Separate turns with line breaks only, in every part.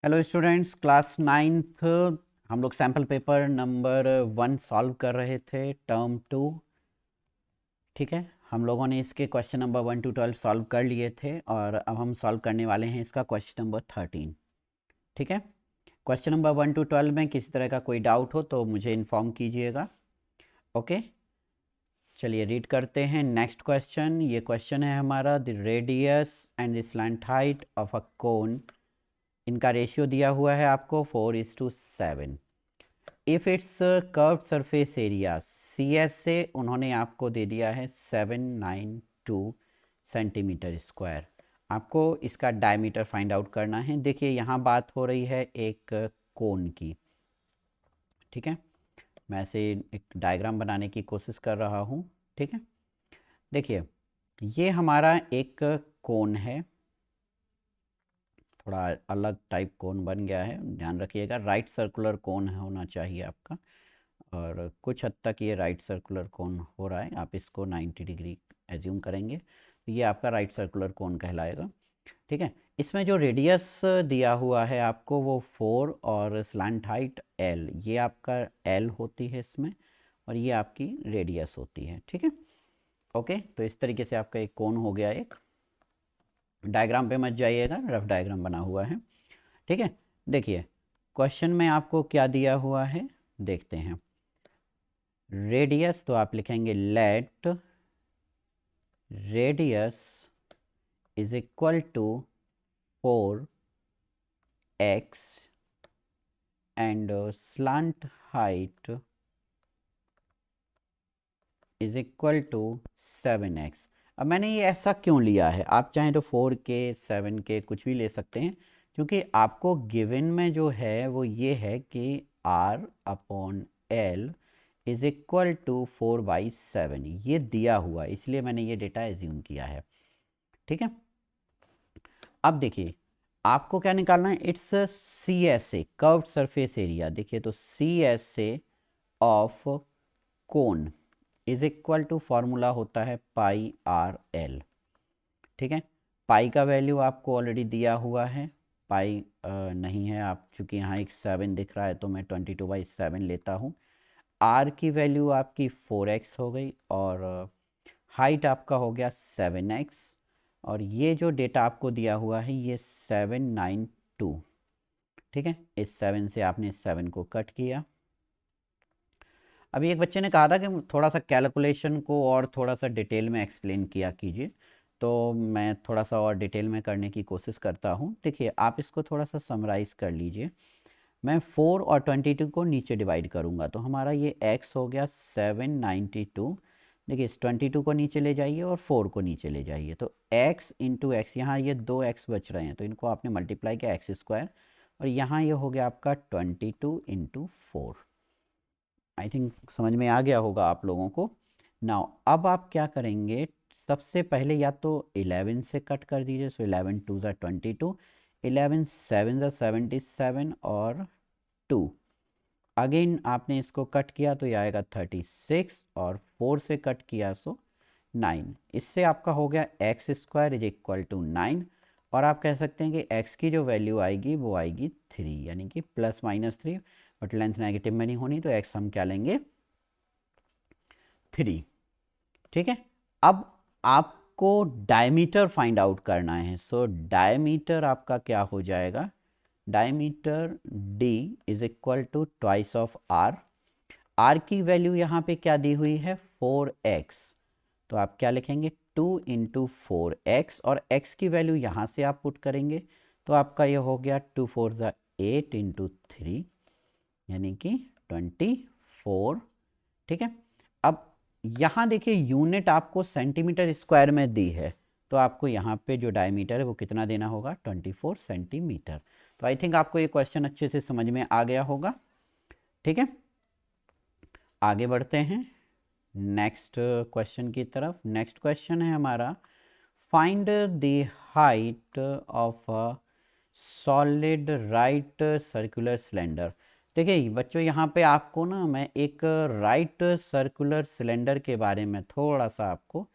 Hello students, class ninth हम लोग sample paper number 1 solve कर रहे थे, टर्म 2। ठीक है, हम लोगों ने इसके क्वेश्चन नंबर 1 to 12 सॉल्व कर लिए थे और अब हम सॉल्व करने वाले हैं इसका क्वेश्चन नंबर 13। ठीक है, क्वेश्चन नंबर 1 to 12 में किसी तरह का कोई डाउट हो तो मुझे इन्फॉर्म कीजिएगा। ओके, चलिए रीड करते हैं नेक्स्ट क्वेश्चन। ये क्वेश्चन है हमारा, the radius and the slant height of a cone, इनका रेशियो दिया हुआ है आपको 4:7। If it's curved surface area CS से उन्होंने आपको दे दिया है 792 सेंटीमीटर स्क्वायर। आपको इसका डायमीटर फाइंड आउट करना है। देखिए यहाँ बात हो रही है एक कोन की। ठीक है, मैं ऐसे एक डायग्राम बनाने की कोशिश कर रहा हूँ। ठीक है, देखिए ये हमारा एक कोन है, थोड़ा अलग टाइप कोन बन गया है, ध्यान रखिएगा। राइट सर्कुलर कोन होना चाहिए आपका, और कुछ हद तक ये राइट सर्कुलर कोन हो रहा है। आप इसको 90 डिग्री एज्यूम करेंगे तो ये आपका राइट सर्कुलर कोन कहलाएगा। ठीक है, इसमें जो रेडियस दिया हुआ है आपको वो 4 और स्लैंट हाइट L, ये आपका L होती है इसमें, और ये आपकी रेडियस होती है। ठीक है, ओके, तो इस तरीके से आपका एक कोन हो गया। एक डायग्राम पे मत जाइएगा, रफ डायग्राम बना हुआ है। ठीक है, देखिए क्वेश्चन में आपको क्या दिया हुआ है, देखते हैं। रेडियस तो आप लिखेंगे let radius is equal to 4x and slant height is equal to 7x। अब मैंने ये ऐसा क्यों लिया है, आप चाहें तो 4k 7k कुछ भी ले सकते हैं, क्योंकि आपको गिवन में जो है वो ये है कि R/L इज इक्वल टू 4/7, ये दिया हुआ है, इसलिए मैंने ये डेटा एज्यूम किया है। ठीक है, अब देखिए आपको क्या निकालना है, it's CSA curved surface area. देखिए तो CSA of cone is equal to formula होता है πRL। ठीक है, पाई का वैल्यू आपको ऑलरेडी दिया हुआ है, पाई नहीं है, आप चूंकि यहाँ एक 7 दिख रहा है तो मैं 22/7 लेता हूँ। आर की वैल्यू आपकी 4x हो गई, और हाइट आपका हो गया 7x, और ये जो डेटा आपको दिया हुआ है ये 792। ठीक है, इस 7 से आपने इस 7 को कट किया। अभी एक बच्चे ने कहा था कि थोड़ा सा कैलकुलेशन को और थोड़ा सा डिटेल में एक्सप्लेन किया कीजिए, तो मैं थोड़ा सा और डिटेल में करने की कोशिश करता हूँ। देखिए आप इसको थोड़ा सा समराइज़ कर लीजिए। मैं 4 और 22 को नीचे डिवाइड करूँगा तो हमारा ये x हो गया 792। देखिए इस 22 को नीचे ले जाइए और 4 को नीचे ले जाइए, तो x इंटू एक्स, यहाँ ये 2x बच रहे हैं तो इनको आपने मल्टीप्लाई किया x², और यहाँ ये हो गया आपका 22 इंटू 4। आई थिंक समझ में आ गया होगा आप लोगों को। नाउ अब आप क्या करेंगे, सबसे पहले या तो 11 से कट कर दीजिए, सो 11 2 ज़ा 22, 11 7 ज़ा 77 और 2। अगेन आपने इसको कट किया तो ये आएगा 36, और 4 से कट किया सो 9। इससे आपका हो गया x² इज इक्वल टू 9, और आप कह सकते हैं कि x की जो वैल्यू आएगी वो आएगी 3, यानी कि ±3, बट लेंथ नेगेटिव में नहीं होनी तो x हम क्या लेंगे 3। ठीक है, अब आपको डायमीटर फाइंड आउट करना है, सो डायमीटर आपका क्या हो जाएगा, diameter D is equal to twice of R। R की वैल्यू यहाँ पे क्या दी हुई है 4x, तो आप क्या लिखेंगे 2 इंटू 4x, और x की वैल्यू यहाँ से आप पुट करेंगे तो आपका ये हो गया 2 4 ज़ा 8 इंटू 3, यानी कि 24। ठीक है, अब यहाँ देखिए यूनिट आपको सेंटीमीटर स्क्वायर में दी है, तो आपको यहाँ पे जो डायमीटर है वो कितना देना होगा 24 सेंटीमीटर। तो आई थिंक आपको ये क्वेश्चन अच्छे से समझ में आ गया होगा। ठीक है, आगे बढ़ते हैं नेक्स्ट क्वेश्चन की तरफ। नेक्स्ट क्वेश्चन है हमारा, find the height of a solid right circular cylinder. देखिए बच्चों यहाँ पे आपको ना मैं एक राइट सर्कुलर सिलेंडर के बारे में थोड़ा सा आपको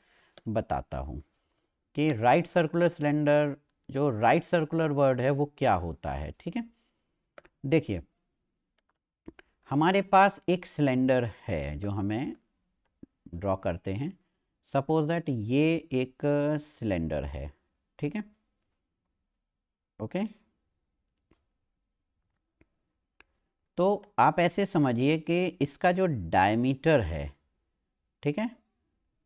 बताता हूँ कि राइट सर्कुलर सिलेंडर, जो राइट सर्कुलर वर्ड है वो क्या होता है। ठीक है, देखिए हमारे पास एक सिलेंडर है जो हमें ड्रॉ करते हैं। सपोज दैट ये एक सिलेंडर है, ठीक है, ओके। तो आप ऐसे समझिए कि इसका जो डायमीटर है, ठीक है,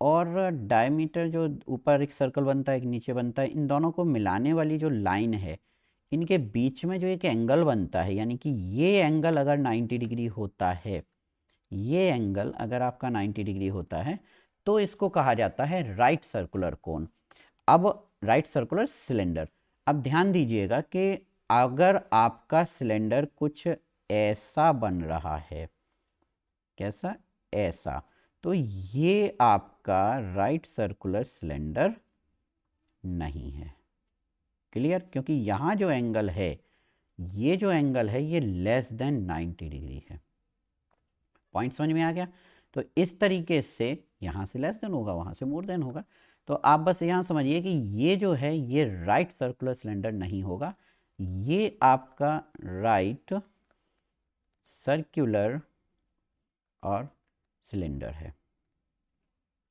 और डायमीटर जो ऊपर एक सर्कल बनता है एक नीचे बनता है, इन दोनों को मिलाने वाली जो लाइन है, इनके बीच में जो एक एंगल बनता है, यानी कि ये एंगल अगर 90 डिग्री होता है, ये एंगल अगर आपका 90 डिग्री होता है, तो इसको कहा जाता है राइट सर्कुलर कोन। अब राइट सर्कुलर सिलेंडर, अब ध्यान दीजिएगा कि अगर आपका सिलेंडर कुछ ऐसा बन रहा है, कैसा, ऐसा, तो ये आपका राइट सर्कुलर सिलेंडर नहीं है। क्लियर? क्योंकि यहाँ जो एंगल है, ये जो एंगल है ये लेस देन 90 डिग्री है। पॉइंट समझ में आ गया? तो इस तरीके से यहाँ से लेस देन होगा, वहाँ से मोर देन होगा। तो आप बस यहाँ समझिए कि ये जो है ये राइट सर्कुलर सिलेंडर नहीं होगा, ये आपका राइट सर्कुलर और सिलेंडर है।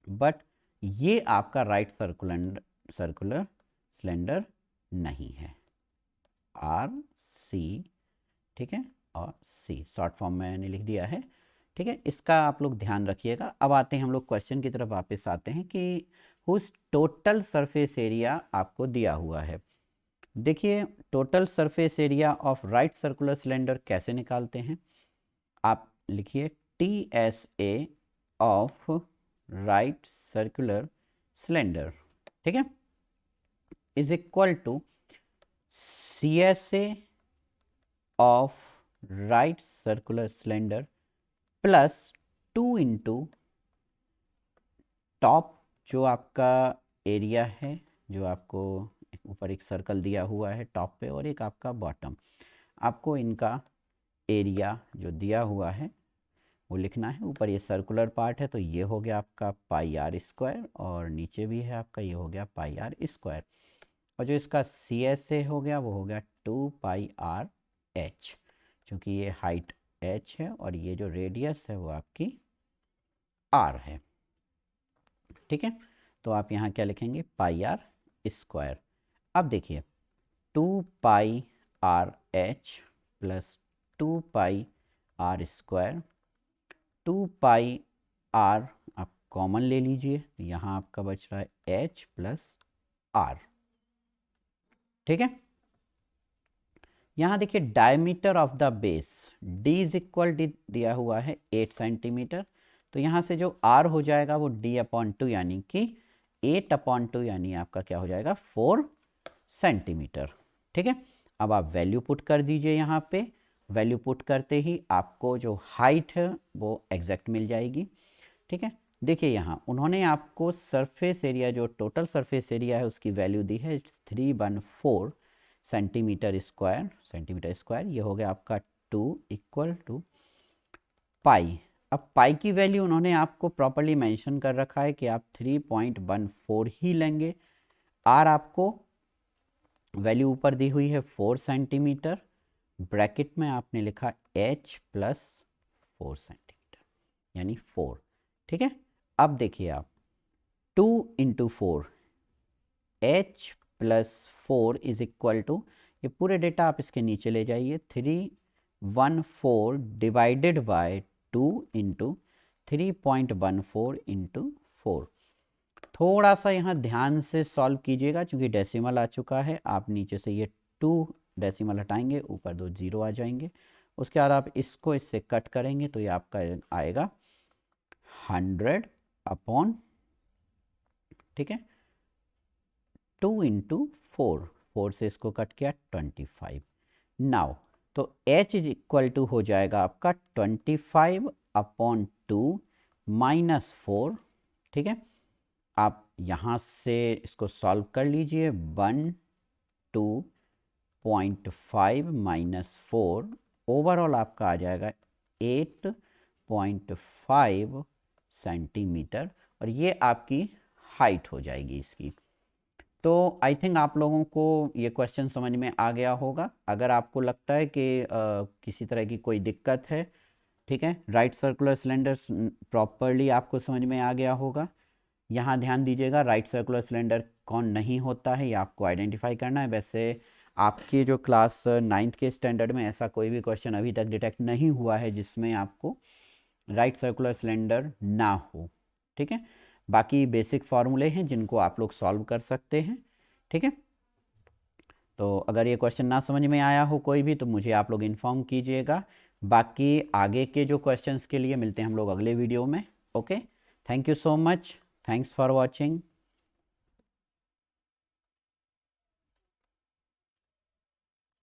बट ये आपका राइट सर्कुलर सिलेंडर नहीं है। आर सी, ठीक है, और सी शॉर्ट फॉर्म में मैंने लिख दिया है, ठीक है। इसका आप लोग ध्यान रखिएगा। अब आते हैं हम लोग क्वेश्चन की तरफ वापस आते हैं कि हुज टोटल सरफेस एरिया आपको दिया हुआ है। देखिए total surface area of right circular cylinder कैसे निकालते हैं, आप लिखिए T S A of right circular cylinder, ठीक है, is equal to C S A of right circular cylinder plus 2 into top जो आपका एरिया है, जो आपको ऊपर एक सर्कल दिया हुआ है टॉप पे और एक आपका बॉटम, आपको इनका एरिया जो दिया हुआ है वो लिखना है। ऊपर ये सर्कुलर पार्ट है तो ये हो गया आपका पाई आर स्क्वायर, और नीचे भी है आपका, ये हो गया पाई आर स्क्वायर, और जो इसका सी एस ए हो गया वो हो गया 2 पाई आर एच, क्योंकि ये हाइट एच है और ये जो रेडियस है वो आपकी आर है, ठीक है। तो आप यहाँ क्या लिखेंगे, पाई आर स्क्वायर। अब देखिए 2 pi r h plus 2 pi r square, 2 pi r आप कॉमन ले लीजिए, यहाँ आपका बच रहा है एच प्लस आर, ठीक है। यहाँ देखिए diameter of the base d is equal दिया हुआ है 8 सेंटीमीटर, तो यहाँ से जो r हो जाएगा वो d/2 यानी कि 8/2 यानी आपका क्या हो जाएगा 4 सेंटीमीटर, ठीक है। अब आप वैल्यू पुट कर दीजिए यहाँ पे, वैल्यू पुट करते ही आपको जो हाइट है वो एग्जैक्ट मिल जाएगी, ठीक है। देखिए यहाँ उन्होंने आपको सरफेस एरिया, जो टोटल सरफेस एरिया है उसकी वैल्यू दी है 314 सेंटीमीटर स्क्वायर, ये हो गया आपका 2 इक्वल टू पाई। अब पाई की वैल्यू उन्होंने आपको प्रॉपर्ली मेंशन कर रखा है कि आप 3.14 ही लेंगे। आर आपको वैल्यू ऊपर दी हुई है 4 सेंटीमीटर, ब्रैकेट में आपने लिखा h प्लस 4 सेंटीमीटर यानी 4, ठीक है। अब देखिए आप 2 into 4 h plus 4 is equal to, ये पूरे डेटा आप इसके नीचे ले जाइए, 314 डिवाइडेड बाय 2 इंटू 3.14 इंटू 4। थोड़ा सा यहाँ ध्यान से सॉल्व कीजिएगा क्योंकि डेसिमल आ चुका है। आप नीचे से ये 2 डेसिमल हटाएंगे, ऊपर 2 जीरो आ जाएंगे, उसके बाद आप इसको इससे कट करेंगे तो ये आपका आएगा 100/, ठीक है, 2 इंटू 4 से इसको कट किया 25। नाउ तो h इज इक्वल टू हो जाएगा आपका 25/2 माइनस 4, ठीक है। आप यहाँ से इसको सॉल्व कर लीजिए, 102.5 माइनस 4 ओवरऑल आपका आ जाएगा 8.5 सेंटीमीटर, और ये आपकी हाइट हो जाएगी इसकी, तो आई थिंक आप लोगों को ये क्वेश्चन समझ में आ गया होगा। अगर आपको लगता है कि किसी तरह की कोई दिक्कत है, ठीक है, राइट सर्कुलर सिलेंडर प्रॉपरली आपको समझ में आ गया होगा। यहाँ ध्यान दीजिएगा, राइट सर्कुलर सिलेंडर कौन नहीं होता है ये आपको आइडेंटिफाई करना है। वैसे आपकी जो क्लास 9th के स्टैंडर्ड में ऐसा कोई भी क्वेश्चन अभी तक डिटेक्ट नहीं हुआ है जिसमें आपको राइट सर्कुलर सिलेंडर ना हो, ठीक है। बाकी बेसिक फार्मूले हैं जिनको आप लोग सॉल्व कर सकते हैं, ठीक है। तो अगर ये क्वेश्चन ना समझ में आया हो कोई भी तो मुझे आप लोग इन्फॉर्म कीजिएगा। बाकी आगे के जो क्वेश्चंस के लिए मिलते हैं हम लोग अगले वीडियो में। Okay, thank you so much, thanks for watching.